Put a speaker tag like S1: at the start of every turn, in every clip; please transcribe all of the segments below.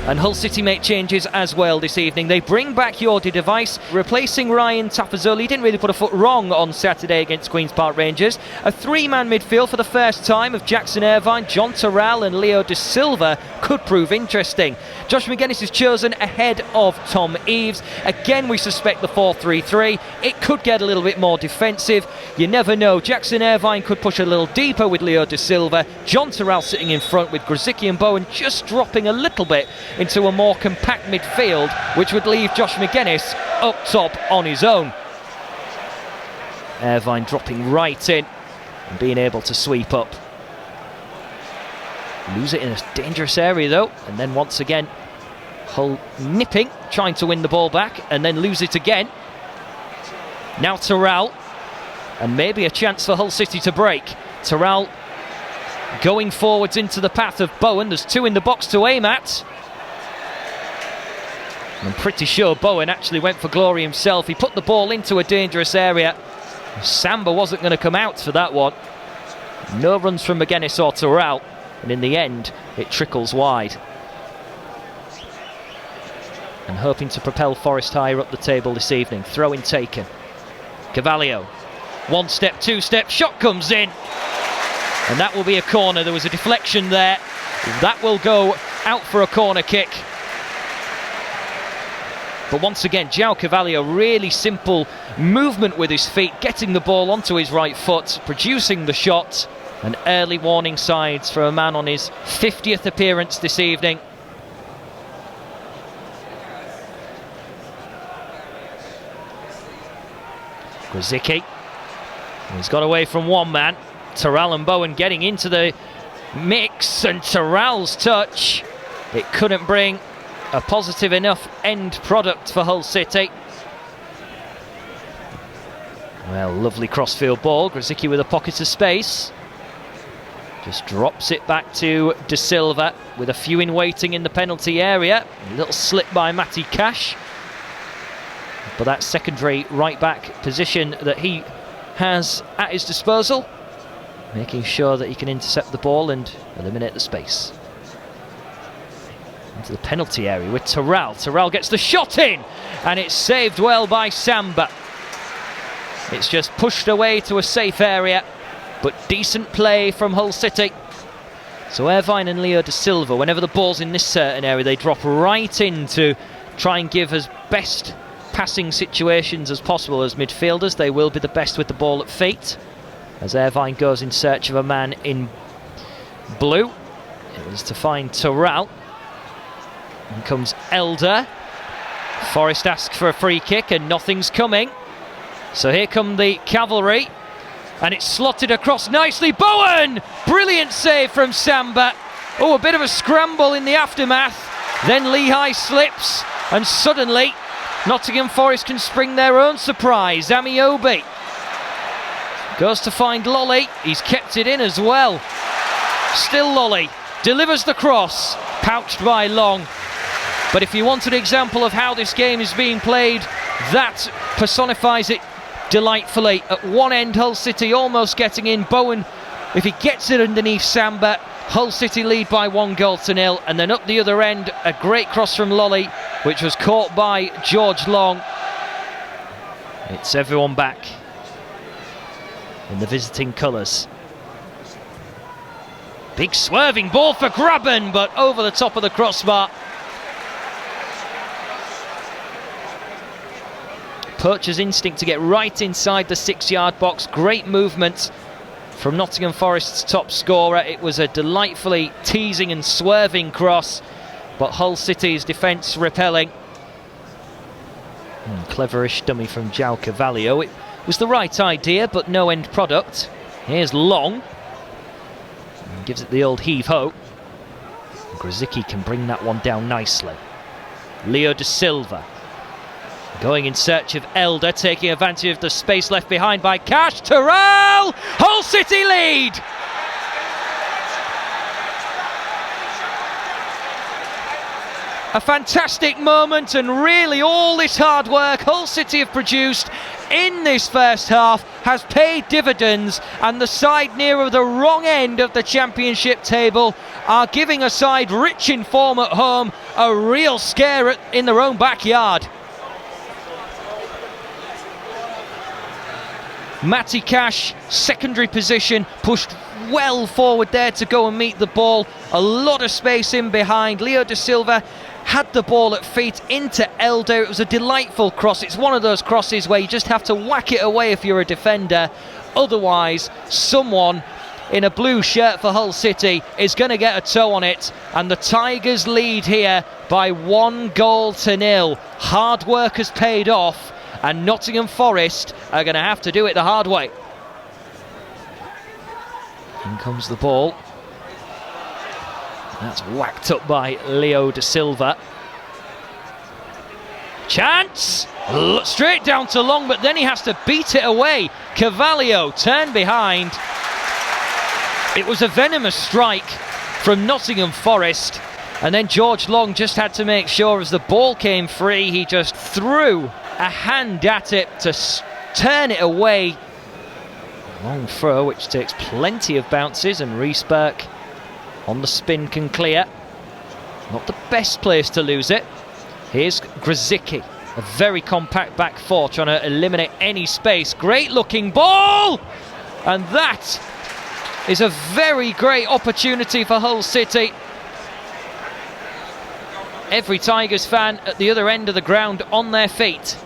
S1: And Hull City make changes as well this evening. They bring back Jordi Device, replacing Ryan Tafazoli. He didn't really put a foot wrong on Saturday against Queen's Park Rangers. A three-man midfield for the first time of Jackson Irvine, John Terrell and Leo De Silva could prove interesting. Josh McGuinness is chosen ahead of Tom Eaves. Again, we suspect the 4-3-3. It could get a little bit more defensive. You never know. Jackson Irvine could push a little deeper with Leo De Silva. John Terrell sitting in front with Grzycki and Bowen just dropping a little bit into a more compact midfield, which would leave Josh McGuinness up top on his own. Irvine dropping right in and being able to sweep up. Lose it in a dangerous area though, and then once again Hull nipping, trying to win the ball back, and then lose it again. Now Terrell, and maybe a chance for Hull City to break. Terrell going forwards into the path of Bowen. There's two in the box to aim at. I'm pretty sure Bowen actually went for glory himself. He put the ball into a dangerous area. Samba wasn't going to come out for that one. No runs from McGuinness or Terrell, and in the end it trickles wide. And hoping to propel Forest higher up the table this evening. Throw-in taken. Cavallio. One step, two step, shot comes in. And that will be a corner. There was a deflection there. That will go out for a corner kick. But once again, João Cavallio, really simple movement with his feet, getting the ball onto his right foot, producing the shot. And early warning signs for a man on his 50th appearance this evening. Grzycki. He's got away from one man. Terrell and Bowen getting into the mix, and Terrell's touch, it couldn't bring a positive enough end product for Hull City. Well, lovely crossfield ball. Grzycki with a pocket of space. Just drops it back to De Silva with a few in waiting in the penalty area. A little slip by Matty Cash. But that secondary right back position that he has at his disposal, making sure that he can intercept the ball and eliminate the space. Into the penalty area with Terrell. Terrell gets the shot in, and it's saved well by Samba. It's just pushed away to a safe area, but decent play from Hull City. So Irvine and Leo De Silva, whenever the ball's in this certain area, they drop right in to try and give as best passing situations as possible as midfielders. They will be the best with the ball at feet. As Irvine goes in search of a man in blue, it was to find Terrell. In comes Elder. Forest asks for a free kick and nothing's coming. So here come the cavalry, and it's slotted across nicely. Bowen! Brilliant save from Samba. Oh, a bit of a scramble in the aftermath. Then Lehigh slips, and suddenly Nottingham Forest can spring their own surprise. Amiobi goes to find Lolly. He's kept it in as well. Still Lolly delivers the cross, pouched by Long. But if you want an example of how this game is being played, that personifies it delightfully. At one end, Hull City almost getting in. Bowen, if he gets it underneath Samba, Hull City lead by 1-0. And then up the other end, a great cross from Lolly, which was caught by George Long. It's everyone back in the visiting colours. Big swerving ball for Grabban, but over the top of the crossbar. Poacher's instinct to get right inside the 6-yard box. Great movement from Nottingham Forest's top scorer. It was a delightfully teasing and swerving cross, but Hull City's defence repelling. Cleverish dummy from João Cavallio. It was the right idea, but no end product. Here's Long. Gives it the old heave-ho. Grzycki can bring that one down nicely. Leo De Silva going in search of Elder, taking advantage of the space left behind by Cash. Terrell! Hull City lead! A fantastic moment, and really all this hard work Hull City have produced in this first half has paid dividends, and the side nearer the wrong end of the championship table are giving a side rich in form at home a real scare in their own backyard. Matty Cash, secondary position, pushed well forward there to go and meet the ball. A lot of space in behind. Leo da Silva had the ball at feet into Elder. It was a delightful cross. It's one of those crosses where you just have to whack it away if you're a defender. Otherwise, someone in a blue shirt for Hull City is going to get a toe on it, and the Tigers lead here by 1-0. Hard work has paid off, and Nottingham Forest are going to have to do it the hard way. In comes the ball. That's whacked up by Leo da Silva. Chance! Straight down to Long, but then he has to beat it away. Carvalho turned behind. It was a venomous strike from Nottingham Forest, and then George Long just had to make sure as the ball came free, he just threw a hand at it to turn it away. Long throw, which takes plenty of bounces, and Rhys Burke on the spin can clear. Not the best place to lose it. Here's Grzycki, a very compact back four, trying to eliminate any space. Great looking ball, and that is a very great opportunity for Hull City. Every Tigers fan at the other end of the ground on their feet.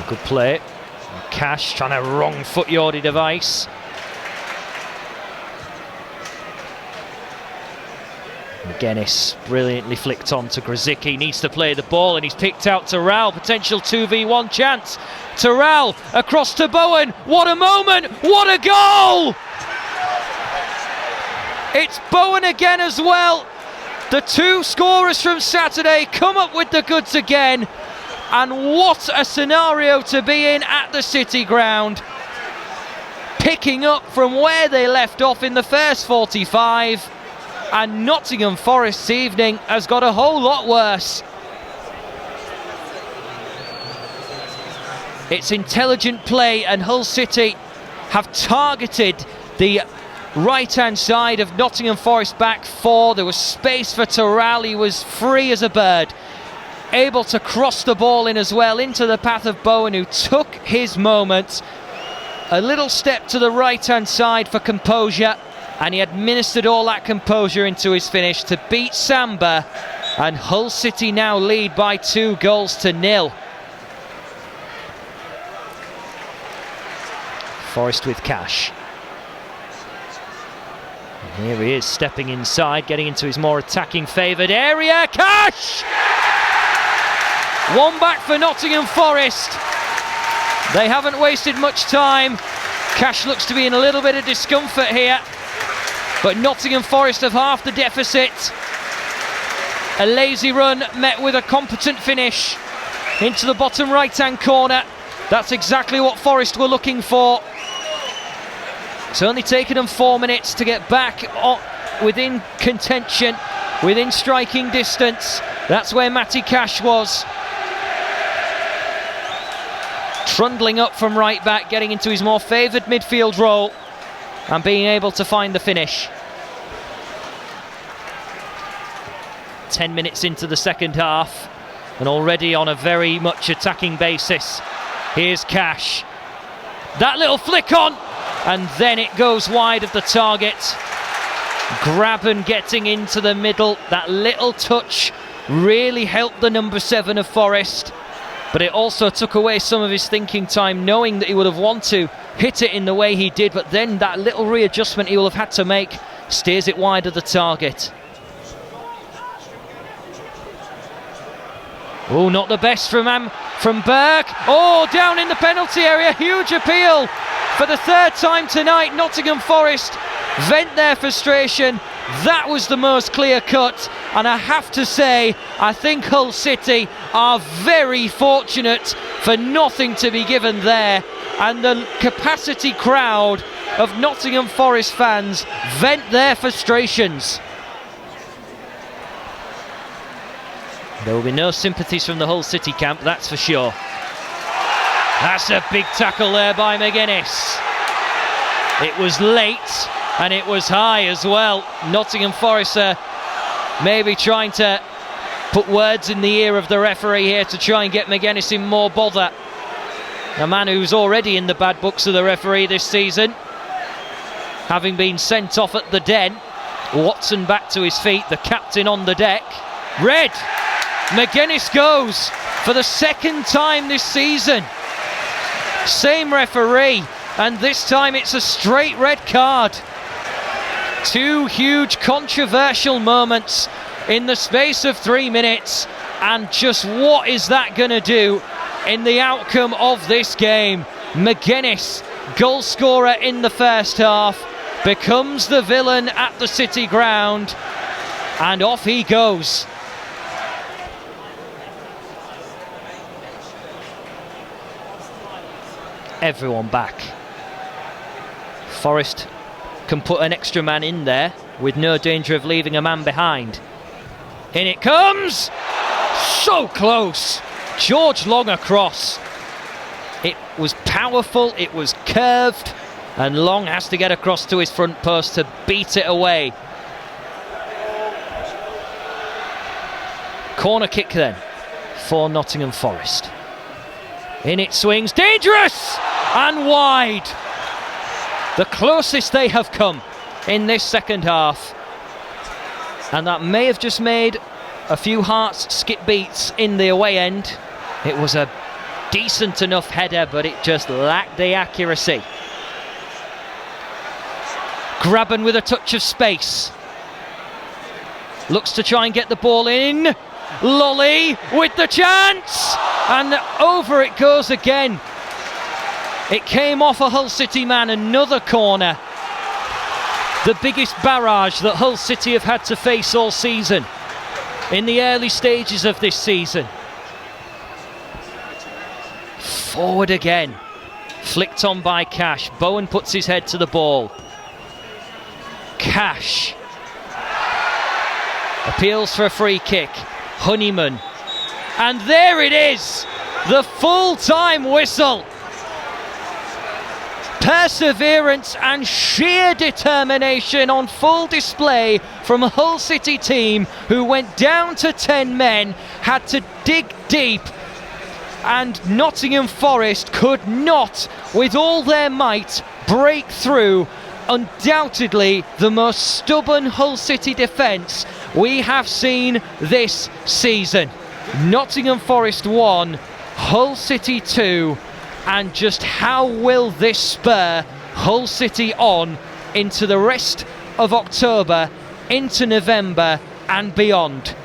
S1: Good play. Cash trying to wrong foot Jordi device. McGuinness brilliantly flicked on to Grzycki. Needs to play the ball, and he's picked out Terrell. Potential 2v1 chance. Terrell across to Bowen. What a moment! What a goal! It's Bowen again as well. The two scorers from Saturday come up with the goods again. And what a scenario to be in at the City ground. Picking up from where they left off in the first 45. And Nottingham Forest's evening has got a whole lot worse. It's intelligent play, and Hull City have targeted the right-hand side of Nottingham Forest back four. There was space for Terrell. He was free as a bird. Able to cross the ball in as well into the path of Bowen, who took his moment. A little step to the right-hand side for composure, and he administered all that composure into his finish to beat Samba, and Hull City now lead by 2-0. Forest with Cash. And here he is stepping inside, getting into his more attacking favoured area. Cash! One back for Nottingham Forest. They haven't wasted much time. Cash looks to be in a little bit of discomfort here, but Nottingham Forest have half the deficit. A lazy run met with a competent finish into the bottom right-hand corner. That's exactly what Forest were looking for. It's only taken them 4 minutes to get back within contention, within striking distance. That's where Matty Cash was. Trundling up from right back, getting into his more favoured midfield role and being able to find the finish. 10 minutes into the second half, and already on a very much attacking basis. Here's Cash. That little flick on, and then it goes wide of the target. Graben getting into the middle. That little touch really helped the number 7 of Forest, but it also took away some of his thinking time, knowing that he would have wanted to hit it in the way he did, but then that little readjustment he will have had to make steers it wide of the target. Oh, not the best from Burke. Oh, down in the penalty area. Huge appeal for the third time tonight. Nottingham Forest vent their frustration. That was the most clear cut, and I have to say, I think Hull City are very fortunate for nothing to be given there, and the capacity crowd of Nottingham Forest fans vent their frustrations. There will be no sympathies from the Hull City camp, that's for sure. That's a big tackle there by McGuinness. It was late and it was high as well. Nottingham Forest maybe trying to put words in the ear of the referee here to try and get McGuinness in more bother. A man who's already in the bad books of the referee this season, having been sent off at the Den. Watson back to his feet, the captain on the deck. Red! McGuinness goes for the second time this season. Same referee, and this time it's a straight red card. Two huge controversial moments in the space of 3 minutes, and just what is that going to do in the outcome of this game? McGuinness, goal scorer in the first half, becomes the villain at the City ground, and off he goes. Everyone back. Forest can put an extra man in there with no danger of leaving a man behind. In it comes! So close! George Long across. It was powerful, it was curved, and Long has to get across to his front post to beat it away. Corner kick then for Nottingham Forest. In it swings, dangerous! And wide. The closest they have come in this second half. And that may have just made a few hearts skip beats in the away end. It was a decent enough header, but it just lacked the accuracy. Grabban with a touch of space. Looks to try and get the ball in. Lolly with the chance! And over it goes again. It came off a Hull City man, another corner. The biggest barrage that Hull City have had to face all season, in the early stages of this season. Forward again. Flicked on by Cash. Bowen puts his head to the ball. Cash appeals for a free kick. Honeyman. And there it is! The full-time whistle. Perseverance and sheer determination on full display from a Hull City team who went down to 10 men, had to dig deep, and Nottingham Forest could not, with all their might, break through. Undoubtedly the most stubborn Hull City defence we have seen this season. Nottingham Forest 1, Hull City 2, and just how will this spur Hull City on into the rest of October, into November and beyond?